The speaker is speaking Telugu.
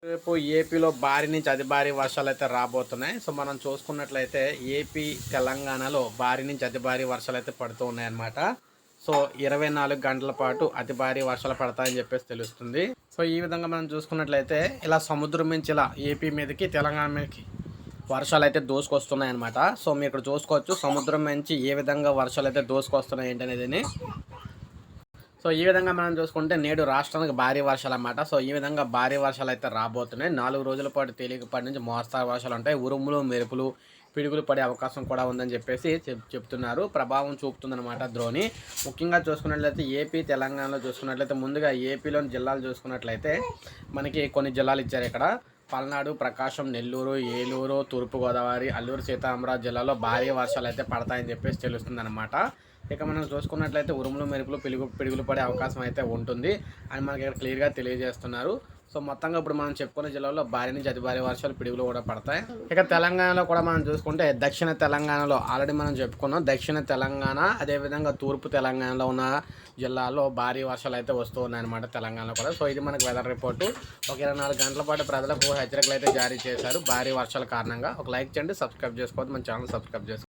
రేపు ఏపీలో భారీ నుంచి అతి భారీ వర్షాలు అయితే రాబోతున్నాయి. సో మనం చూసుకున్నట్లయితే ఏపీ తెలంగాణలో భారీ నుంచి అతి భారీ వర్షాలు అయితే పడుతూ ఉన్నాయన్నమాట. సో 24 గంటల పాటు అతి భారీ వర్షాలు పడతాయని చెప్పేసి తెలుస్తుంది. సో ఈ విధంగా మనం చూసుకున్నట్లయితే ఇలా సముద్రం నుంచి ఇలా ఏపీ మీదకి తెలంగాణ మీదకి వర్షాలు అయితే దూసుకొస్తున్నాయి అనమాట. సో మీరు ఇక్కడ చూసుకోవచ్చు సముద్రం నుంచి ఏ విధంగా వర్షాలు అయితే దూసుకొస్తున్నాయి ఏంటనేది. సో ఈ విధంగా మనం చూసుకుంటే నేడు రాష్ట్రానికి భారీ వర్షాలు అన్నమాట. సో ఈ విధంగా భారీ వర్షాలు అయితే రాబోతున్నాయి. 4 రోజుల పాటు తేలికపాటి నుంచి మోస్తరు వర్షాలు ఉంటాయి. ఉరుములు మెరుపులు పిడుగులు పడే అవకాశం కూడా ఉందని చెప్పేసి చెప్తున్నారు. ప్రభావం చూపుతుందన్నమాట ద్రోణి. ముఖ్యంగా చూసుకున్నట్లయితే ఏపీ తెలంగాణలో చూసుకున్నట్లయితే ముందుగా ఏపీలోని జిల్లాలు చూసుకున్నట్లయితే మనకి కొన్ని జిల్లాలు ఇచ్చారు ఇక్కడ. పల్నాడు, ప్రకాశం, నెల్లూరు, ఏలూరు, తూర్పుగోదావరి, అల్లూరు సీతారామరాజు జిల్లాలో భారీ వర్షాలు అయితే పడతాయని చెప్పేసి తెలుస్తుందన్నమాట. ఇక మనం చూసుకున్నట్లయితే ఉరుములు మెరుపులు పిడుగులు పడే అవకాశం అయితే ఉంటుంది అని మనకి ఇక్కడ క్లియర్గా తెలియజేస్తున్నారు. సో మొత్తంగా ఇప్పుడు మనం చెప్పుకున్న జిల్లాలో భారీ నుంచి అతి భారీ వర్షాలు పిడుగులు కూడా పడతాయి. ఇక తెలంగాణలో కూడా మనం చూసుకుంటే దక్షిణ తెలంగాణలో ఆల్రెడీ మనం చెప్పుకున్నాం. దక్షిణ తెలంగాణ అదేవిధంగా తూర్పు తెలంగాణలో ఉన్న జిల్లాల్లో భారీ వర్షాలు అయితే వస్తూ ఉన్నాయన్నమాట తెలంగాణలో కూడా. సో ఇది మనకు వెదర్ రిపోర్టు. ఒక 24 గంటల పాటు ప్రజలకు హెచ్చరికలు అయితే జారీ చేశారు భారీ వర్షాల కారణంగా. ఒక లైక్ చేయండి, సబ్స్క్రైబ్ చేసుకోవద్దు, మన ఛానల్ సబ్స్క్రైబ్ చేసుకోండి.